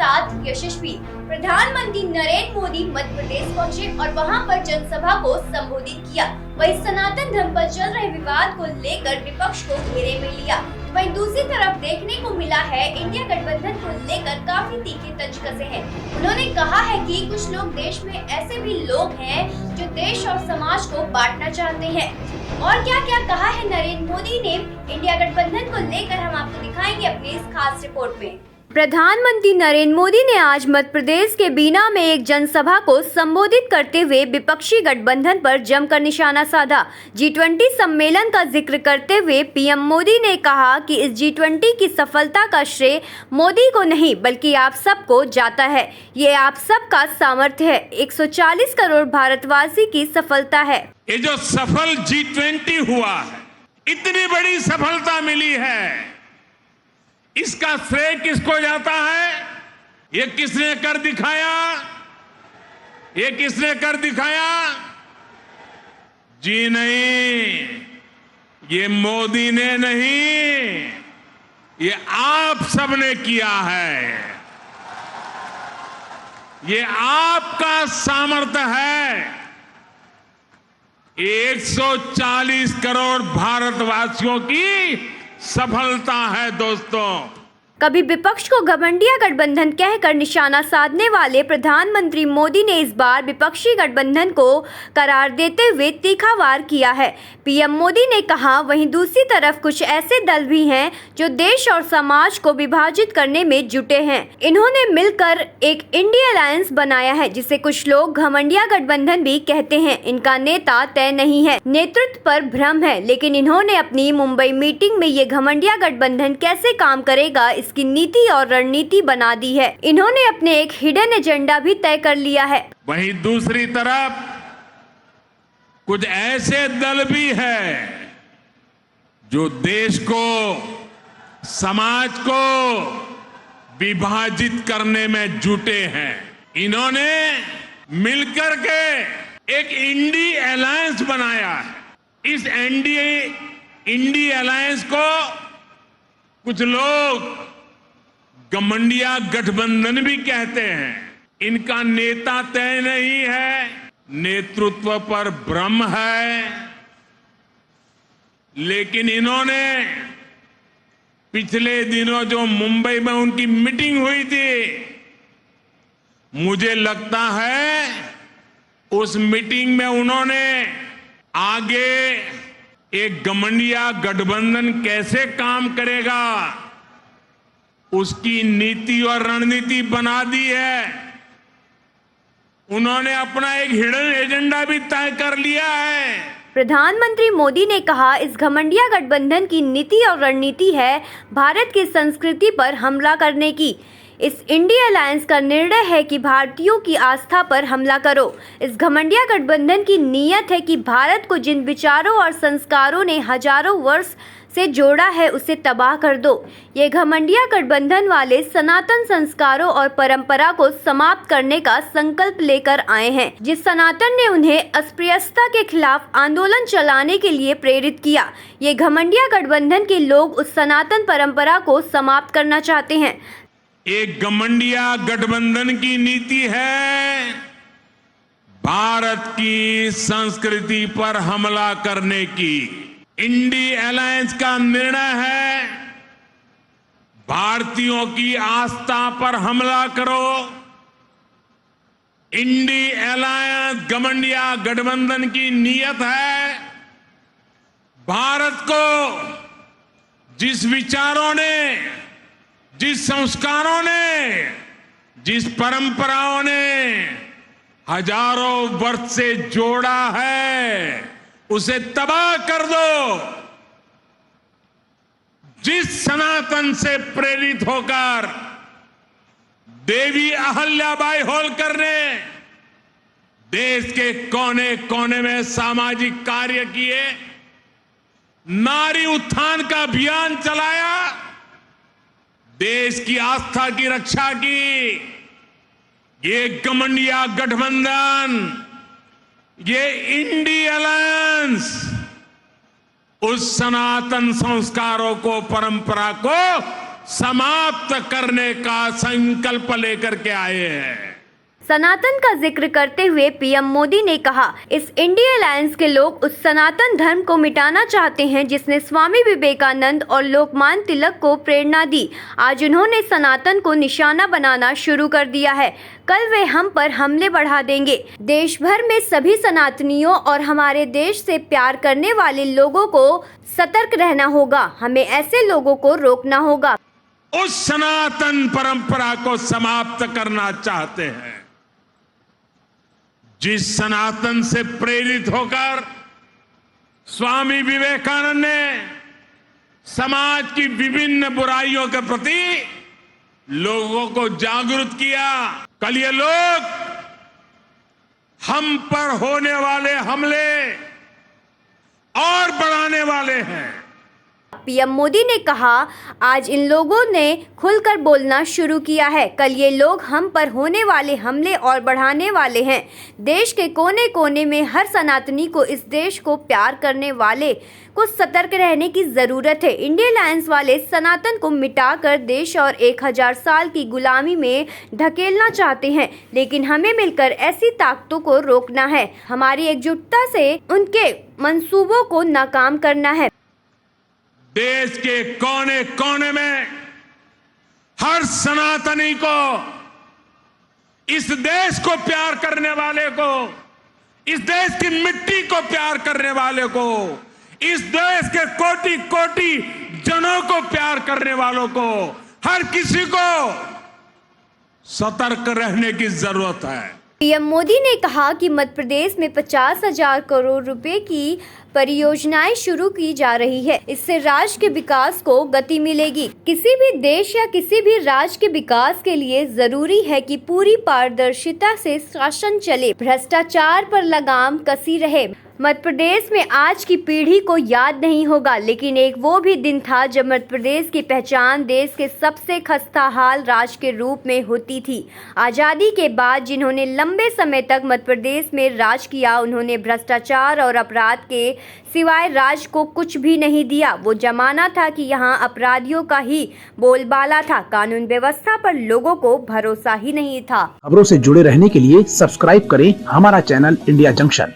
साथ यशस्वी। प्रधानमंत्री नरेंद्र मोदी मध्य प्रदेश पहुंचे और वहां पर जनसभा को संबोधित किया। वहीं सनातन धर्म पर चल रहे विवाद को लेकर विपक्ष को घेरे में लिया। वहीं दूसरी तरफ देखने को मिला है इंडिया गठबंधन को लेकर काफी तीखे तंज कसे हैं। उन्होंने कहा है कि कुछ लोग देश में ऐसे भी लोग हैं जो देश और समाज को बांटना चाहते हैं। और क्या क्या कहा है नरेंद्र मोदी ने इंडिया गठबंधन को लेकर हम आपको दिखाएंगे अपनी इस खास रिपोर्ट में। प्रधानमंत्री नरेंद्र मोदी ने आज मध्य प्रदेश के बीना में एक जनसभा को संबोधित करते हुए विपक्षी गठबंधन पर जमकर निशाना साधा। G20 सम्मेलन का जिक्र करते हुए पीएम मोदी ने कहा कि इस G20 की सफलता का श्रेय मोदी को नहीं बल्कि आप सबको जाता है। ये आप सबका सामर्थ्य है, 140 करोड़ भारतवासी की सफलता है। ये जो सफल G20 हुआ है, इतनी बड़ी सफलता मिली है, इसका श्रेय किसको जाता है? ये किसने कर दिखाया? ये किसने कर दिखाया? जी नहीं, ये मोदी ने नहीं, ये आप सबने किया है। ये आपका सामर्थ्य है। 140 करोड़ भारतवासियों की सफलता है दोस्तों। कभी विपक्ष को घमंडिया गठबंधन कहकर निशाना साधने वाले प्रधानमंत्री मोदी ने इस बार विपक्षी गठबंधन को करार देते हुए तीखा वार किया है। पीएम मोदी ने कहा, वहीं दूसरी तरफ कुछ ऐसे दल भी हैं जो देश और समाज को विभाजित करने में जुटे हैं। इन्होंने मिलकर एक इंडिया अलायंस बनाया है जिसे कुछ लोग घमंडिया गठबंधन भी कहते हैं। इनका नेता तय नहीं है, नेतृत्व पर भ्रम है, लेकिन इन्होंने अपनी मुंबई मीटिंग में ये घमंडिया गठबंधन कैसे काम करेगा इसकी नीति और रणनीति बना दी है। इन्होंने अपने एक हिडन एजेंडा भी तय कर लिया है। वहीं दूसरी तरफ कुछ ऐसे दल भी हैं जो देश को, समाज को विभाजित करने में जुटे हैं। इन्होंने मिलकर के एक इंडी अलायंस बनाया है। इस इंडी अलायंस को कुछ लोग घमंडिया गठबंधन भी कहते हैं। इनका नेता तय नहीं है, नेतृत्व पर भ्रम है, लेकिन इन्होंने पिछले दिनों जो मुंबई में उनकी मीटिंग हुई थी, मुझे लगता है उस मीटिंग में उन्होंने आगे एक घमंडिया गठबंधन कैसे काम करेगा उसकी नीति और रणनीति बना दी है। उन्होंने अपना एक हिडन एजेंडा भी तय कर लिया है। प्रधानमंत्री मोदी ने कहा, इस घमंडिया गठबंधन की नीति और रणनीति है भारत की संस्कृति पर हमला करने की। इस इंडिया अलायंस का निर्णय है कि भारतीयों की आस्था पर हमला करो। इस घमंडिया गठबंधन की नीयत है कि भारत को जिन विचारों और संस्कारों ने हजारों वर्ष से जोड़ा है उसे तबाह कर दो। ये घमंडिया गठबंधन वाले सनातन संस्कारों और परंपरा को समाप्त करने का संकल्प लेकर आए हैं। जिस सनातन ने उन्हें अस्पृश्यता के खिलाफ आंदोलन चलाने के लिए प्रेरित किया। ये घमंडिया गठबंधन के लोग उस सनातन परंपरा को समाप्त करना चाहते हैं। एक घमंडिया गठबंधन की नीति है भारत की संस्कृति पर हमला करने की। इंडी अलायंस का निर्णय है भारतीयों की आस्था पर हमला करो। इंडी अलायंस घमंडिया गठबंधन की नीयत है भारत को जिस विचारों ने, जिस संस्कारों ने, जिस परंपराओं ने हजारों वर्ष से जोड़ा है उसे तबाह कर दो। जिस सनातन से प्रेरित होकर देवी अहल्याबाई होलकर ने देश के कोने कोने में सामाजिक कार्य किए, नारी उत्थान का अभियान चलाया, देश की आस्था की रक्षा की। ये घमंडिया गठबंधन, ये इंडी अलायंस उस सनातन संस्कारों को, परंपरा को समाप्त करने का संकल्प लेकर के आए हैं। सनातन का जिक्र करते हुए पीएम मोदी ने कहा, इस इंडिया अलायंस के लोग उस सनातन धर्म को मिटाना चाहते हैं जिसने स्वामी विवेकानंद और लोकमान्य तिलक को प्रेरणा दी। आज उन्होंने सनातन को निशाना बनाना शुरू कर दिया है। कल वे हम पर हमले बढ़ा देंगे। देश भर में सभी सनातनियों और हमारे देश से प्यार करने वाले लोगों को सतर्क रहना होगा। हमें ऐसे लोगों को रोकना होगा। उस सनातन परंपरा को समाप्त करना चाहते हैं जिस सनातन से प्रेरित होकर स्वामी विवेकानंद ने समाज की विभिन्न बुराइयों के प्रति लोगों को जागरूक किया। कल ये लोग हम पर होने वाले हमले और बढ़ाने वाले हैं। पीएम मोदी ने कहा, आज इन लोगों ने खुलकर बोलना शुरू किया है। कल ये लोग हम पर होने वाले हमले और बढ़ाने वाले हैं। देश के कोने कोने में हर सनातनी को, इस देश को प्यार करने वाले को सतर्क रहने की जरूरत है। इंडिया अलायंस वाले सनातन को मिटाकर देश और 1000 साल की गुलामी में धकेलना चाहते हैं, लेकिन हमें मिलकर ऐसी ताकतों को रोकना है। हमारी एकजुटता से उनके मंसूबों को नाकाम करना है। देश के कोने कोने में हर सनातनी को, इस देश को प्यार करने वाले को, इस देश की मिट्टी को प्यार करने वाले को, इस देश के कोटि कोटि जनों को प्यार करने वालों को, हर किसी को सतर्क रहने की जरूरत है। पीएम मोदी ने कहा कि मध्य प्रदेश में 50,000 करोड़ रुपए की परियोजनाएं शुरू की जा रही है। इससे राज्य के विकास को गति मिलेगी। किसी भी देश या किसी भी राज्य के विकास के लिए जरूरी है कि पूरी पारदर्शिता से शासन चले, भ्रष्टाचार पर लगाम कसी रहे। मध्य प्रदेश में आज की पीढ़ी को याद नहीं होगा, लेकिन एक वो भी दिन था जब मध्य प्रदेश की पहचान देश के सबसे खस्ताहाल राज्य के रूप में होती थी। आज़ादी के बाद जिन्होंने लंबे समय तक मध्य प्रदेश में राज किया, उन्होंने भ्रष्टाचार और अपराध के सिवाय राज्य को कुछ भी नहीं दिया। वो जमाना था कि यहाँ अपराधियों का ही बोलबाला था, कानून व्यवस्था पर लोगों को भरोसा ही नहीं था। खबरों से जुड़े रहने के लिए सब्सक्राइब करें हमारा चैनल इंडिया जंक्शन।